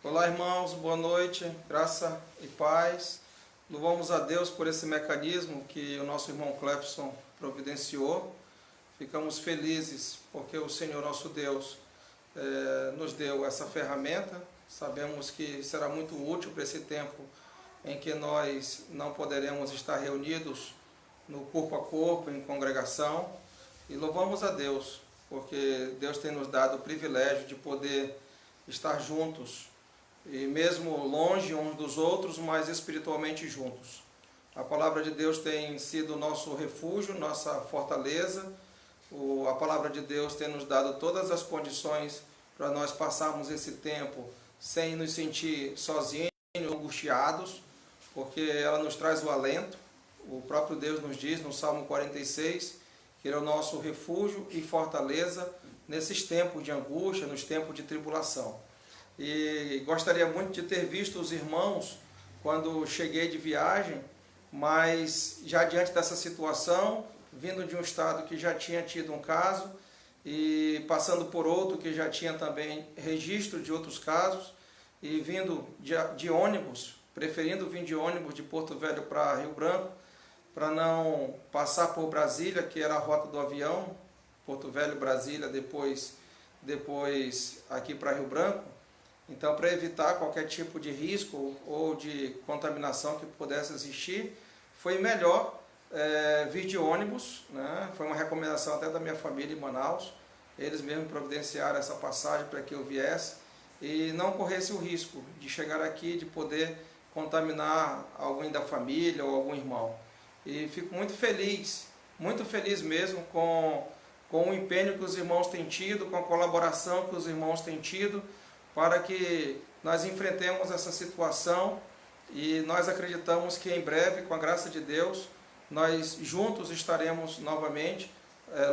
Olá, irmãos, boa noite, graça e paz. Louvamos a Deus por esse mecanismo que o nosso irmão Clefson providenciou. Ficamos felizes porque o Senhor nosso Deus nos deu essa ferramenta. Sabemos que será muito útil para esse tempo em que nós não poderemos estar reunidos no corpo a corpo, em congregação. E louvamos a Deus porque Deus tem nos dado o privilégio de poder estar juntos, e mesmo longe uns dos outros, mas espiritualmente juntos. A palavra de Deus tem sido nosso refúgio, nossa fortaleza. A palavra de Deus tem nos dado todas as condições para nós passarmos esse tempo sem nos sentir sozinhos, angustiados, porque ela nos traz o alento. O próprio Deus nos diz no Salmo 46 que Ele é o nosso refúgio e fortaleza nesses tempos de angústia, nos tempos de tribulação. E gostaria muito de ter visto os irmãos quando cheguei de viagem, mas já diante dessa situação, vindo de um estado que já tinha tido um caso e passando por outro que já tinha também registro de outros casos, e vindo de ônibus, preferindo vir de ônibus de Porto Velho para Rio Branco, para não passar por Brasília, que era a rota do avião, Porto Velho, Brasília, depois aqui para Rio Branco. Então, para evitar qualquer tipo de risco ou de contaminação que pudesse existir, foi melhor vir de ônibus, né? Foi uma recomendação até da minha família em Manaus. Eles mesmos providenciaram essa passagem para que eu viesse e não corresse o risco de chegar aqui, de poder contaminar alguém da família ou algum irmão. E fico muito feliz mesmo com o empenho que os irmãos têm tido, com a colaboração que os irmãos têm tido, para que nós enfrentemos essa situação, e nós acreditamos que em breve, com a graça de Deus, nós juntos estaremos novamente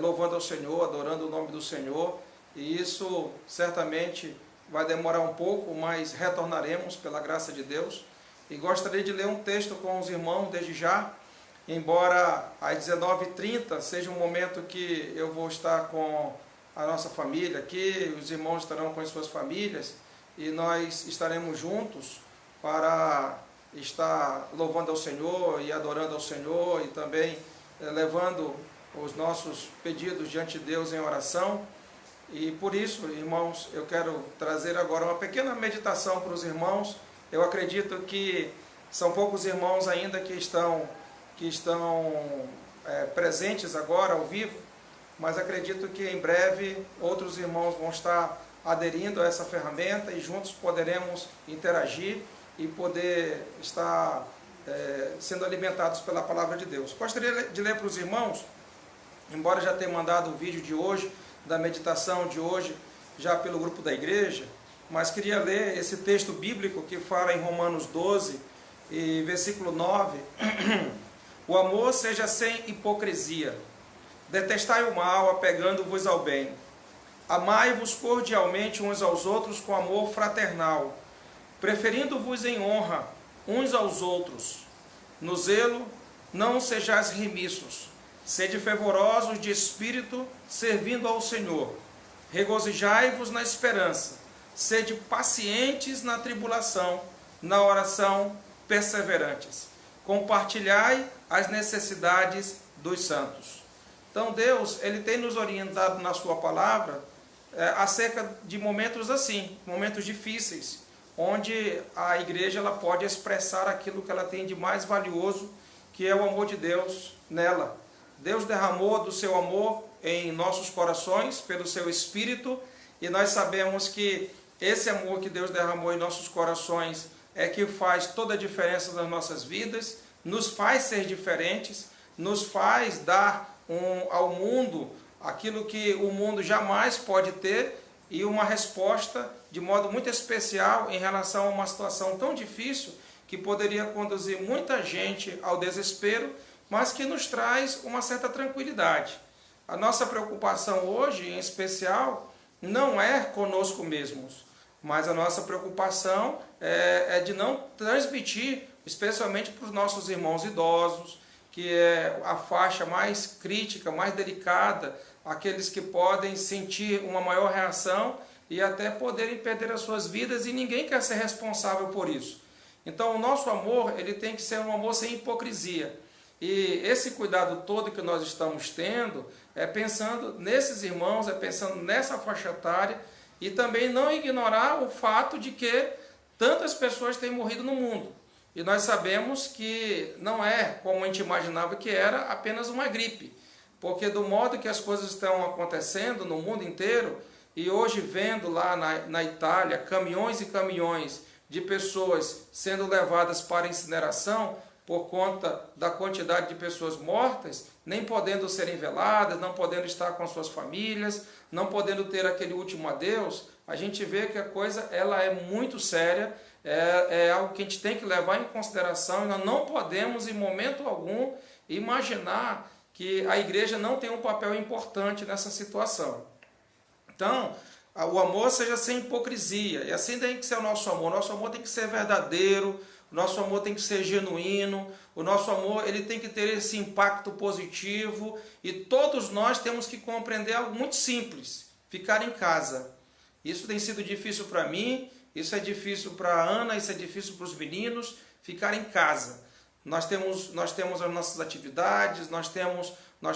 louvando ao Senhor, adorando o nome do Senhor, e isso certamente vai demorar um pouco, mas retornaremos pela graça de Deus. E gostaria de ler um texto com os irmãos desde já, embora às 19h30 seja um momento que eu vou estar com a nossa família aqui, os irmãos estarão com as suas famílias, e nós estaremos juntos para estar louvando ao Senhor e adorando ao Senhor, e também levando os nossos pedidos diante de Deus em oração. E por isso, irmãos, eu quero trazer agora uma pequena meditação para os irmãos. Eu acredito que são poucos irmãos ainda que estão presentes agora ao vivo, mas acredito que em breve outros irmãos vão estar aderindo a essa ferramenta e juntos poderemos interagir e poder estar sendo alimentados pela palavra de Deus. Gostaria de ler para os irmãos, embora já tenha mandado o vídeo de hoje, da meditação de hoje, já pelo grupo da igreja, mas queria ler esse texto bíblico que fala em Romanos 12, e versículo 9, o amor seja sem hipocrisia. Detestai o mal, apegando-vos ao bem. Amai-vos cordialmente uns aos outros com amor fraternal, preferindo-vos em honra uns aos outros. No zelo, não sejais remissos. Sede fervorosos de espírito, servindo ao Senhor. Regozijai-vos na esperança. Sede pacientes na tribulação, na oração perseverantes. Compartilhai as necessidades dos santos. Então Deus, Ele tem nos orientado na sua palavra acerca de momentos assim, momentos difíceis, onde a igreja ela pode expressar aquilo que ela tem de mais valioso, que é o amor de Deus nela. Deus derramou do seu amor em nossos corações, pelo seu Espírito, e nós sabemos que esse amor que Deus derramou em nossos corações é que faz toda a diferença nas nossas vidas, nos faz ser diferentes, nos faz dar ao mundo aquilo que o mundo jamais pode ter, e uma resposta de modo muito especial em relação a uma situação tão difícil que poderia conduzir muita gente ao desespero, mas que nos traz uma certa tranquilidade. A nossa preocupação hoje, em especial, não é conosco mesmos, mas a nossa preocupação é de não transmitir, especialmente para os nossos irmãos idosos, que é a faixa mais crítica, mais delicada, aqueles que podem sentir uma maior reação e até poderem perder as suas vidas, e ninguém quer ser responsável por isso. Então o nosso amor, ele tem que ser um amor sem hipocrisia. E esse cuidado todo que nós estamos tendo é pensando nesses irmãos, é pensando nessa faixa etária, e também não ignorar o fato de que tantas pessoas têm morrido no mundo. E nós sabemos que não é como a gente imaginava que era apenas uma gripe. Porque do modo que as coisas estão acontecendo no mundo inteiro, e hoje vendo lá na Itália caminhões e caminhões de pessoas sendo levadas para incineração por conta da quantidade de pessoas mortas, nem podendo serem veladas, não podendo estar com suas famílias, não podendo ter aquele último adeus, a gente vê que a coisa ela é muito séria, é algo que a gente tem que levar em consideração, e nós não podemos em momento algum imaginar que a igreja não tem um papel importante nessa situação. Então, o amor seja sem hipocrisia, e assim tem que ser o nosso amor tem que ser verdadeiro, o nosso amor tem que ser genuíno, o nosso amor ele tem que ter esse impacto positivo, e todos nós temos que compreender algo muito simples: ficar em casa. Isso tem sido difícil para mim, isso é difícil para a Ana, isso é difícil para os meninos, ficar em casa. Nós temos as nossas atividades, nós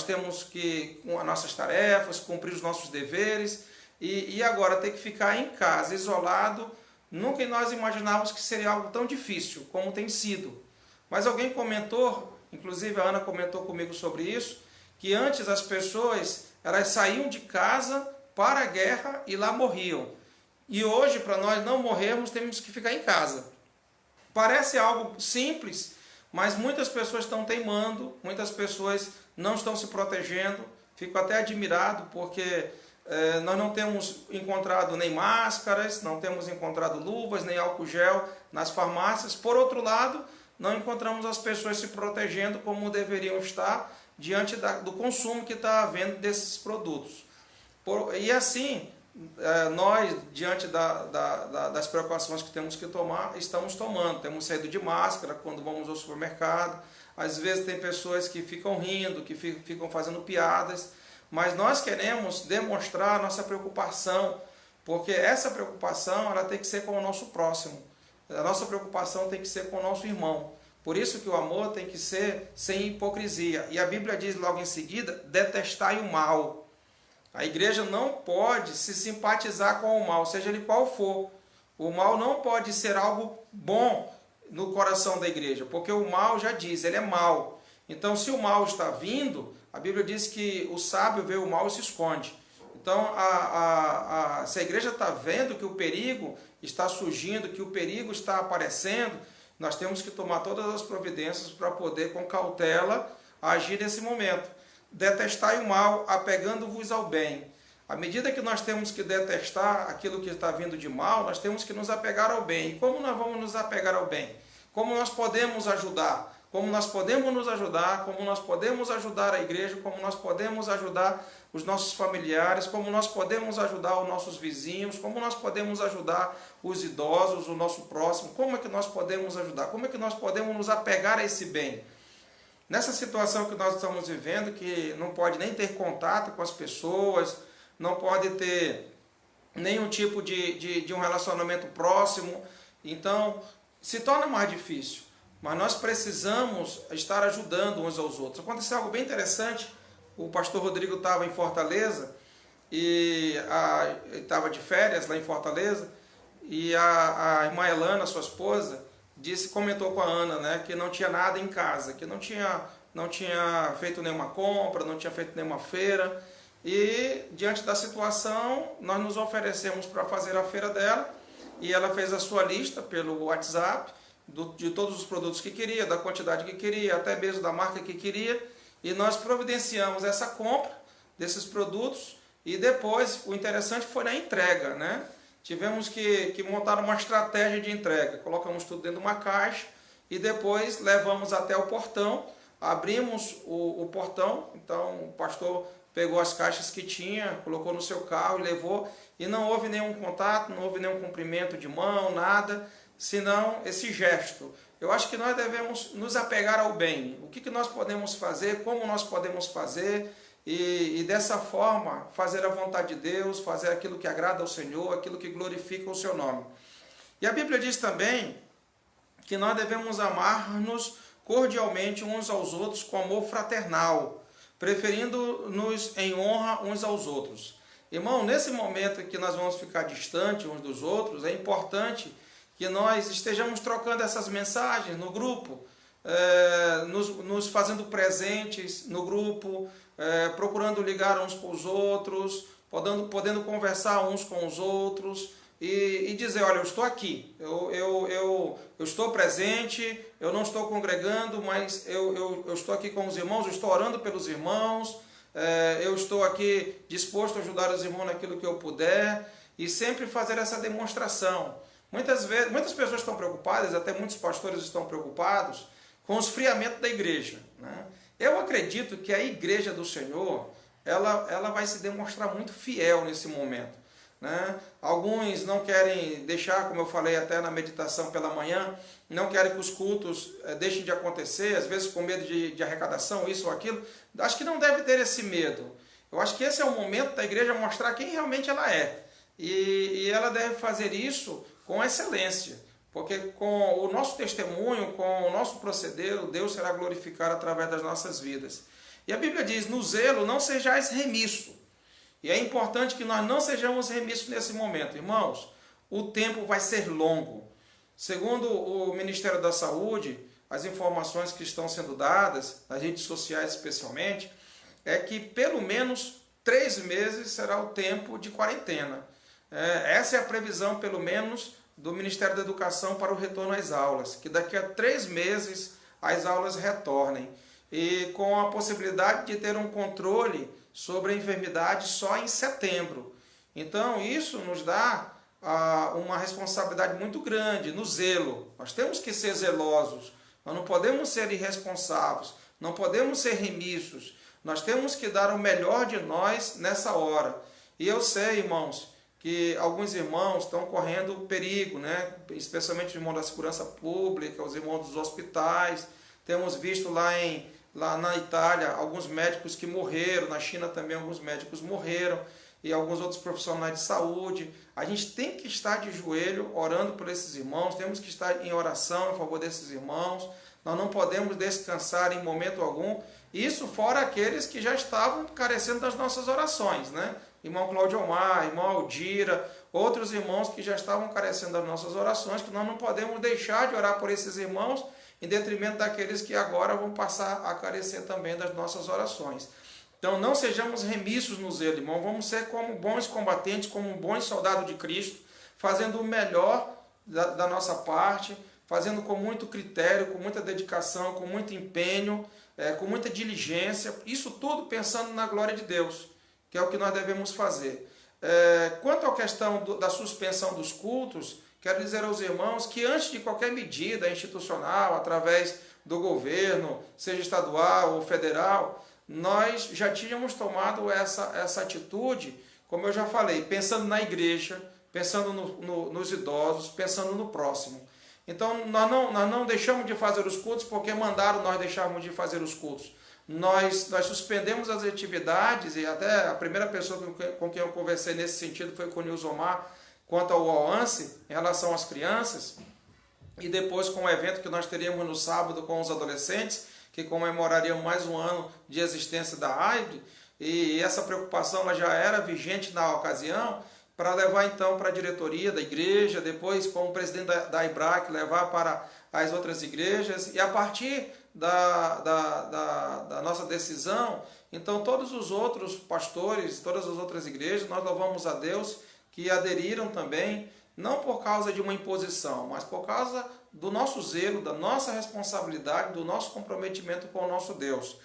temos que, com as nossas tarefas, cumprir os nossos deveres, e agora ter que ficar em casa, isolado, nunca nós imaginávamos que seria algo tão difícil como tem sido. Mas alguém comentou, inclusive a Ana comentou comigo sobre isso, que antes as pessoas elas saíam de casa para a guerra e lá morriam. E hoje, para nós não morrermos, temos que ficar em casa. Parece algo simples, mas muitas pessoas estão teimando, muitas pessoas não estão se protegendo. Fico até admirado porque nós não temos encontrado nem máscaras, não temos encontrado luvas, nem álcool gel nas farmácias. Por outro lado, não encontramos as pessoas se protegendo como deveriam estar diante do consumo que está havendo desses produtos. E assim, nós, diante das precauções que temos que tomar, estamos tomando. Temos saído de máscara quando vamos ao supermercado. Às vezes tem pessoas que ficam rindo, que ficam fazendo piadas, mas nós queremos demonstrar a nossa preocupação, porque essa preocupação ela tem que ser com o nosso próximo. A nossa preocupação tem que ser com o nosso irmão. Por isso que o amor tem que ser sem hipocrisia. E a Bíblia diz logo em seguida: detestai o mal. A igreja não pode se simpatizar com o mal, seja ele qual for. O mal não pode ser algo bom no coração da igreja, porque o mal já diz, ele é mal. Então, se o mal está vindo, a Bíblia diz que o sábio vê o mal e se esconde. Então, se a igreja está vendo que o perigo está surgindo, que o perigo está aparecendo, nós temos que tomar todas as providências para poder, com cautela, agir nesse momento. Detestai o mal, apegando-vos ao bem. À medida que nós temos que detestar aquilo que está vindo de mal, nós temos que nos apegar ao bem. E como nós vamos nos apegar ao bem? Como nós podemos ajudar? Como nós podemos nos ajudar? Como nós podemos ajudar a igreja? Como nós podemos ajudar os nossos familiares? Como nós podemos ajudar os nossos vizinhos? Como nós podemos ajudar os idosos, o nosso próximo? Como é que nós podemos ajudar? Como é que nós podemos nos apegar a esse bem? Nessa situação que nós estamos vivendo, que não pode nem ter contato com as pessoas, não pode ter nenhum tipo de um relacionamento próximo, então se torna mais difícil. Mas nós precisamos estar ajudando uns aos outros. Aconteceu algo bem interessante. O pastor Rodrigo estava em Fortaleza, e estava de férias lá em Fortaleza, e a irmã Elana, sua esposa, comentou com a Ana, né, que não tinha nada em casa, que não tinha feito nenhuma compra, não tinha feito nenhuma feira. E diante da situação, nós nos oferecemos para fazer a feira dela, e ela fez a sua lista pelo WhatsApp de todos os produtos que queria, da quantidade que queria, até mesmo da marca que queria, e nós providenciamos essa compra desses produtos. E depois, o interessante foi na entrega, né? Tivemos que montar uma estratégia de entrega. Colocamos tudo dentro de uma caixa e depois levamos até o portão, abrimos o portão. Então o pastor pegou as caixas que tinha, colocou no seu carro e levou, e não houve nenhum contato, não houve nenhum cumprimento de mão, nada, senão esse gesto. Eu acho que nós devemos nos apegar ao bem. O que nós podemos fazer, como nós podemos fazer, e dessa forma fazer a vontade de Deus, fazer aquilo que agrada ao Senhor, aquilo que glorifica o seu nome. E a Bíblia diz também que nós devemos amar-nos cordialmente uns aos outros com amor fraternal, preferindo-nos em honra uns aos outros. Irmão, nesse momento que nós vamos ficar distantes uns dos outros, é importante que nós estejamos trocando essas mensagens no grupo, nos fazendo presentes no grupo, procurando ligar uns com os outros, podendo conversar uns com os outros e dizer, olha, eu estou aqui, eu estou presente, eu não estou congregando, mas eu estou aqui com os irmãos, eu estou orando pelos irmãos, eu estou aqui disposto a ajudar os irmãos naquilo que eu puder, e sempre fazer essa demonstração. Muitas pessoas estão preocupadas, até muitos pastores estão preocupados com o esfriamento da igreja, né? Eu acredito que a igreja do Senhor, ela vai se demonstrar muito fiel nesse momento, né? Alguns não querem deixar, como eu falei até na meditação pela manhã, não querem que os cultos deixem de acontecer, às vezes com medo de arrecadação, isso ou aquilo. Acho que não deve ter esse medo. Eu acho que esse é o momento da igreja mostrar quem realmente ela é. E ela deve fazer isso com excelência, porque com o nosso testemunho, com o nosso proceder, Deus será glorificado através das nossas vidas. E a Bíblia diz, no zelo não sejais remisso. E é importante que nós não sejamos remissos nesse momento. Irmãos, o tempo vai ser longo. Segundo o Ministério da Saúde, as informações que estão sendo dadas, nas redes sociais especialmente, é que pelo menos 3 meses será o tempo de quarentena. Essa é a previsão, pelo menos, do Ministério da Educação para o retorno às aulas, que daqui a 3 meses as aulas retornem, e com a possibilidade de ter um controle sobre a enfermidade só em setembro. Então isso nos dá uma responsabilidade muito grande no zelo. Nós temos que ser zelosos, nós não podemos ser irresponsáveis, não podemos ser remissos, nós temos que dar o melhor de nós nessa hora. E eu sei, irmãos, que alguns irmãos estão correndo perigo, né? Especialmente os irmãos da segurança pública, os irmãos dos hospitais. Temos visto lá na Itália alguns médicos que morreram, na China também alguns médicos morreram, e alguns outros profissionais de saúde. A gente tem que estar de joelho orando por esses irmãos, temos que estar em oração em favor desses irmãos, nós não podemos descansar em momento algum, isso fora aqueles que já estavam carecendo das nossas orações, né? Irmão Cláudio Omar, irmão Aldira, outros irmãos que já estavam carecendo das nossas orações, que nós não podemos deixar de orar por esses irmãos, em detrimento daqueles que agora vão passar a carecer também das nossas orações. Então não sejamos remissos no zelo, irmão, vamos ser como bons combatentes, como bons soldados de Cristo, fazendo o melhor da nossa parte, fazendo com muito critério, com muita dedicação, com muito empenho, com muita diligência, isso tudo pensando na glória de Deus, que é o que nós devemos fazer. Quanto à questão da suspensão dos cultos, quero dizer aos irmãos que antes de qualquer medida institucional, através do governo, seja estadual ou federal, nós já tínhamos tomado essa atitude, como eu já falei, pensando na igreja, pensando nos idosos, pensando no próximo. Então nós não deixamos de fazer os cultos porque mandaram nós deixarmos de fazer os cultos. Nós suspendemos as atividades, e até a primeira pessoa com quem eu conversei nesse sentido foi com o Nilson Omar, quanto ao alcance em relação às crianças, e depois com o evento que nós teríamos no sábado com os adolescentes, que comemorariam mais um ano de existência da AIDS, e essa preocupação ela já era vigente na ocasião, para levar então para a diretoria da igreja, depois com o presidente da IBRAC levar para as outras igrejas, e a partir da nossa decisão, então todos os outros pastores, todas as outras igrejas, nós louvamos a Deus que aderiram também, não por causa de uma imposição, mas por causa do nosso zelo, da nossa responsabilidade, do nosso comprometimento com o nosso Deus.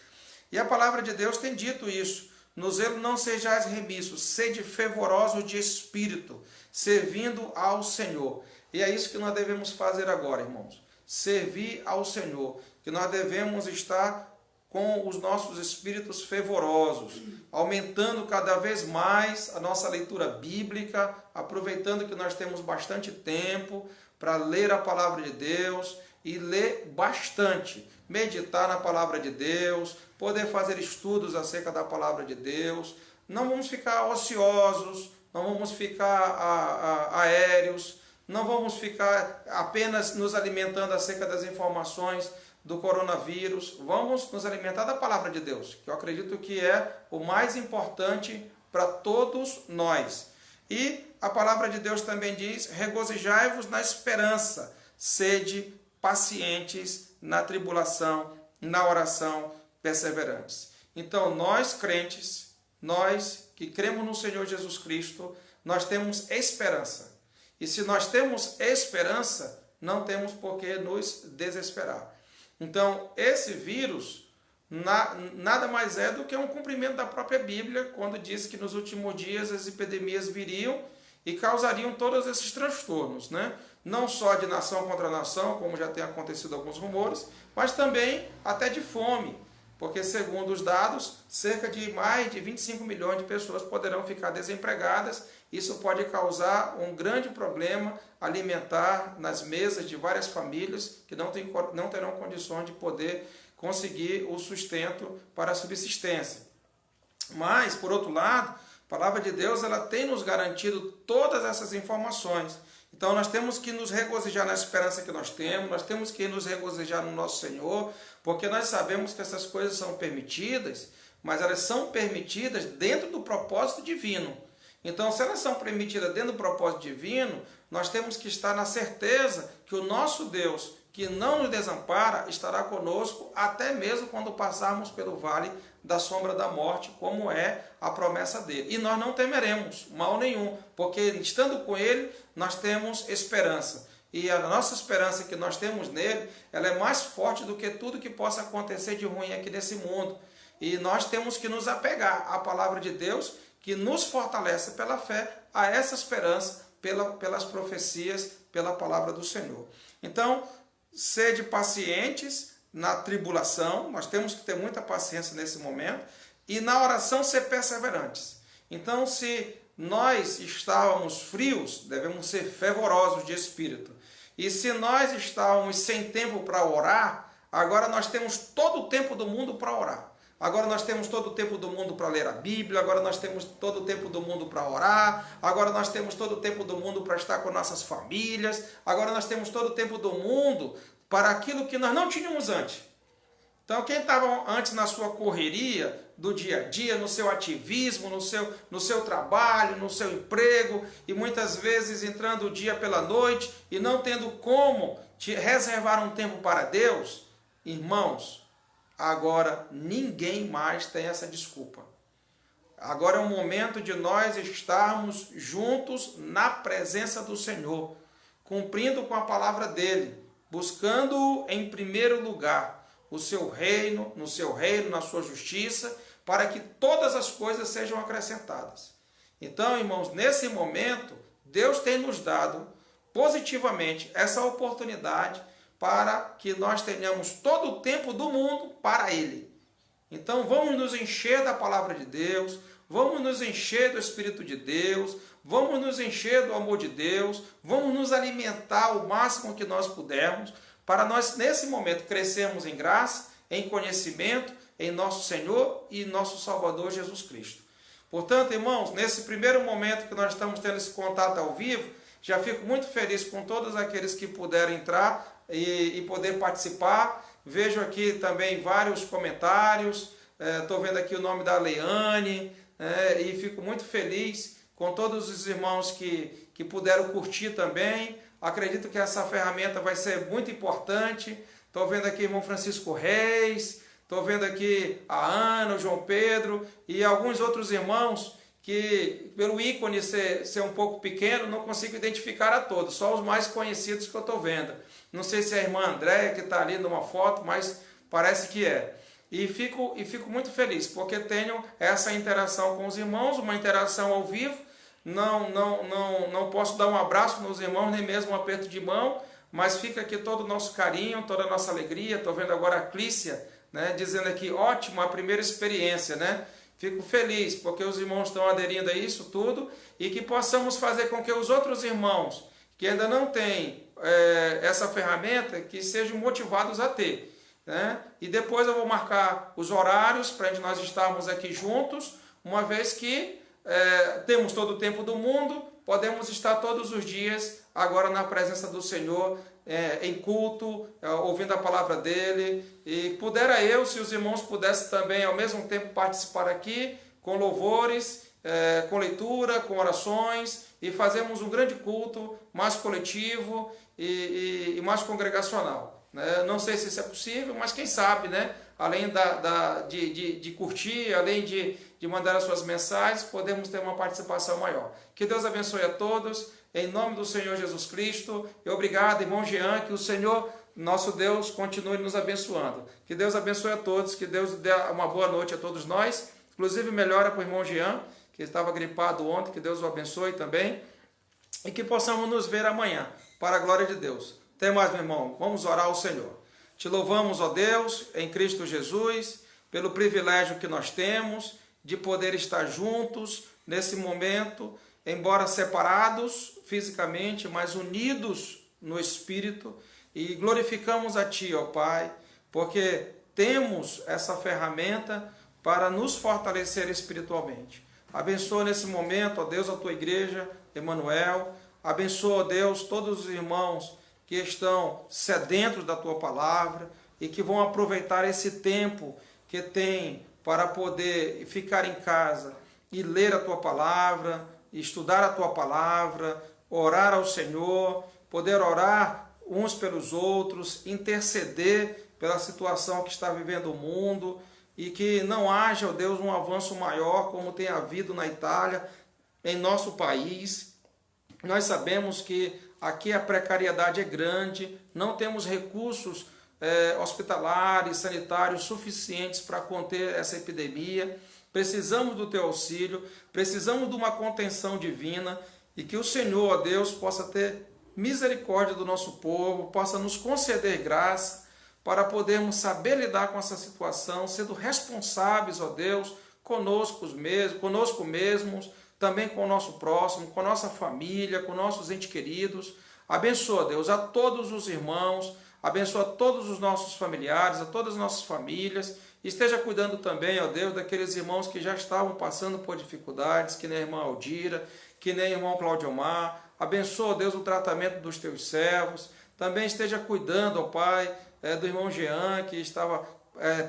E a palavra de Deus tem dito isso, no zelo não sejais remissos, sede fervorosos de espírito, servindo ao Senhor. E é isso que nós devemos fazer agora, irmãos, servir ao Senhor, que nós devemos estar com os nossos espíritos fervorosos, aumentando cada vez mais a nossa leitura bíblica, aproveitando que nós temos bastante tempo para ler a palavra de Deus, e ler bastante, meditar na palavra de Deus, poder fazer estudos acerca da palavra de Deus. Não vamos ficar ociosos, não vamos ficar aéreos, não vamos ficar apenas nos alimentando acerca das informações do coronavírus. Vamos nos alimentar da palavra de Deus, que eu acredito que é o mais importante para todos nós. E a palavra de Deus também diz: regozijai-vos na esperança, sede pacientes na tribulação, na oração, perseverantes. Então, nós crentes, nós que cremos no Senhor Jesus Cristo, nós temos esperança. E se nós temos esperança, não temos por que nos desesperar. Então, esse vírus nada mais é do que um cumprimento da própria Bíblia, quando diz que nos últimos dias as epidemias viriam e causariam todos esses transtornos, né? Não só de nação contra nação, como já tem acontecido alguns rumores, mas também até de fome, porque segundo os dados, cerca de mais de 25 milhões de pessoas poderão ficar desempregadas. Isso pode causar um grande problema alimentar nas mesas de várias famílias que não terão condições de poder conseguir o sustento para a subsistência. Mas, por outro lado, a palavra de Deus ela tem nos garantido todas essas informações. Então nós temos que nos regozijar na esperança que nós temos que nos regozijar no nosso Senhor, porque nós sabemos que essas coisas são permitidas, mas elas são permitidas dentro do propósito divino. Então, se elas são permitidas dentro do propósito divino, nós temos que estar na certeza que o nosso Deus, que não nos desampara, estará conosco até mesmo quando passarmos pelo vale da sombra da morte, como é a promessa dele. E nós não temeremos mal nenhum, porque estando com ele, nós temos esperança. E a nossa esperança que nós temos nele, ela é mais forte do que tudo que possa acontecer de ruim aqui nesse mundo. E nós temos que nos apegar à palavra de Deus, que nos fortalece pela fé, a essa esperança, pelas profecias, pela palavra do Senhor. Então, sede pacientes na tribulação, nós temos que ter muita paciência nesse momento, e na oração ser perseverantes. Então, se nós estávamos frios, devemos ser fervorosos de espírito. E se nós estávamos sem tempo para orar, agora nós temos todo o tempo do mundo para orar. Agora nós temos todo o tempo do mundo para ler a Bíblia, agora nós temos todo o tempo do mundo para orar, agora nós temos todo o tempo do mundo para estar com nossas famílias, agora nós temos todo o tempo do mundo para aquilo que nós não tínhamos antes. Então, quem estava antes na sua correria do dia a dia, no seu ativismo, no seu trabalho, no seu emprego, e muitas vezes entrando o dia pela noite e não tendo como reservar um tempo para Deus, irmãos, agora ninguém mais tem essa desculpa. Agora é o momento de nós estarmos juntos na presença do Senhor, cumprindo com a palavra dele, buscando em primeiro lugar o seu reino, no seu reino, na sua justiça, para que todas as coisas sejam acrescentadas. Então, irmãos, nesse momento, Deus tem nos dado positivamente essa oportunidade para que nós tenhamos todo o tempo do mundo para Ele. Então vamos nos encher da palavra de Deus, vamos nos encher do Espírito de Deus, vamos nos encher do amor de Deus, vamos nos alimentar o máximo que nós pudermos, para nós nesse momento crescermos em graça, em conhecimento, em nosso Senhor e nosso Salvador Jesus Cristo. Portanto, irmãos, nesse primeiro momento que nós estamos tendo esse contato ao vivo, já fico muito feliz com todos aqueles que puderam entrar e poder participar. Vejo aqui também vários comentários, estou vendo aqui o nome da Leane, e fico muito feliz com todos os irmãos que puderam curtir também. Acredito que essa ferramenta vai ser muito importante. Estou vendo aqui o irmão Francisco Reis, estou vendo aqui a Ana, o João Pedro e alguns outros irmãos que, pelo ícone ser um pouco pequeno, não consigo identificar a todos, só os mais conhecidos que eu estou vendo. Não sei se é a irmã Andréia que está ali numa foto, mas parece que é. E fico muito feliz, porque tenho essa interação com os irmãos, uma interação ao vivo. Não posso dar um abraço nos irmãos, nem mesmo um aperto de mão, mas fica aqui todo o nosso carinho, toda a nossa alegria. Estou vendo agora a Clícia, né, dizendo aqui, ótimo, a primeira experiência, né? Fico feliz, porque os irmãos estão aderindo a isso tudo, e que possamos fazer com que os outros irmãos que ainda não têm essa ferramenta, que sejam motivados a ter, né? E depois eu vou marcar os horários para nós estarmos aqui juntos, uma vez que temos todo o tempo do mundo, podemos estar todos os dias agora na presença do Senhor, em culto, ouvindo a palavra dele. E pudera eu, se os irmãos pudessem também ao mesmo tempo participar aqui com louvores, com leitura, com orações, e fazermos um grande culto mais coletivo e mais congregacional, né? Não sei se isso é possível, mas quem sabe, né? Além de curtir, além de mandar as suas mensagens, podemos ter uma participação maior. Que Deus abençoe a todos, em nome do Senhor Jesus Cristo. E obrigado, irmão Jean, que o Senhor, nosso Deus, continue nos abençoando. Que Deus abençoe a todos, que Deus dê uma boa noite a todos nós. Inclusive, melhora para o irmão Jean, que estava gripado ontem, que Deus o abençoe também. E que possamos nos ver amanhã, para a glória de Deus. Até mais, meu irmão. Vamos orar ao Senhor. Te louvamos, ó Deus, em Cristo Jesus, pelo privilégio que nós temos de poder estar juntos nesse momento, embora separados fisicamente, mas unidos no Espírito, e glorificamos a Ti, ó Pai, porque temos essa ferramenta para nos fortalecer espiritualmente. Abençoa nesse momento, ó Deus, a Tua igreja, Emanuel. Abençoa, ó Deus, todos os irmãos que estão sedentos da Tua palavra e que vão aproveitar esse tempo que tem para poder ficar em casa e ler a Tua palavra, estudar a Tua palavra, orar ao Senhor, poder orar uns pelos outros, interceder pela situação que está vivendo o mundo, e que não haja, ó Deus, um avanço maior como tem havido na Itália, em nosso país. Nós sabemos que aqui a precariedade é grande, não temos recursos hospitalares, sanitários suficientes para conter essa epidemia. Precisamos do Teu auxílio, precisamos de uma contenção divina, e que o Senhor, ó Deus, possa ter misericórdia do nosso povo, possa nos conceder graça para podermos saber lidar com essa situação, sendo responsáveis, ó Deus, conosco mesmos, também com o nosso próximo, com a nossa família, com nossos entes queridos. Abençoa, Deus, a todos os irmãos, abençoa todos os nossos familiares, a todas as nossas famílias. Esteja cuidando também, ó Deus, daqueles irmãos que já estavam passando por dificuldades, que nem a irmã Aldira, que nem o irmão Claudio Omar. Abençoa, Deus, o tratamento dos Teus servos. Também esteja cuidando, ó Pai, do irmão Jean, que estava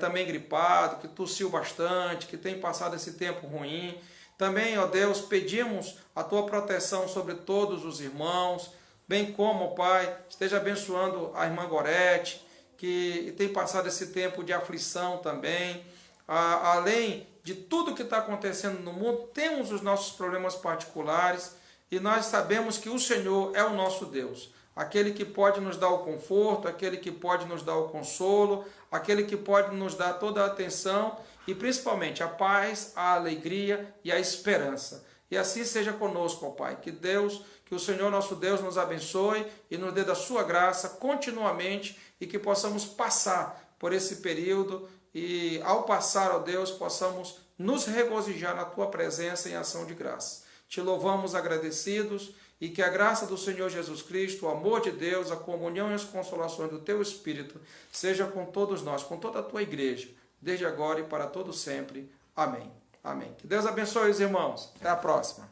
também gripado, que tossiu bastante, que tem passado esse tempo ruim. Também, ó Deus, pedimos a Tua proteção sobre todos os irmãos, bem como, ó Pai, esteja abençoando a irmã Gorete, que tem passado esse tempo de aflição também. Além de tudo que está acontecendo no mundo, temos os nossos problemas particulares, e nós sabemos que o Senhor é o nosso Deus, aquele que pode nos dar o conforto, aquele que pode nos dar o consolo, aquele que pode nos dar toda a atenção e principalmente a paz, a alegria e a esperança. E assim seja conosco, ó Pai. Que o Senhor nosso Deus nos abençoe e nos dê da sua graça continuamente, e que possamos passar por esse período e, ao passar, ó Deus, possamos nos regozijar na Tua presença em ação de graça. Te louvamos agradecidos, e que a graça do Senhor Jesus Cristo, o amor de Deus, a comunhão e as consolações do Teu Espírito seja com todos nós, com toda a Tua igreja, desde agora e para todo sempre. Amém. Amém. Que Deus abençoe os irmãos. Até a próxima.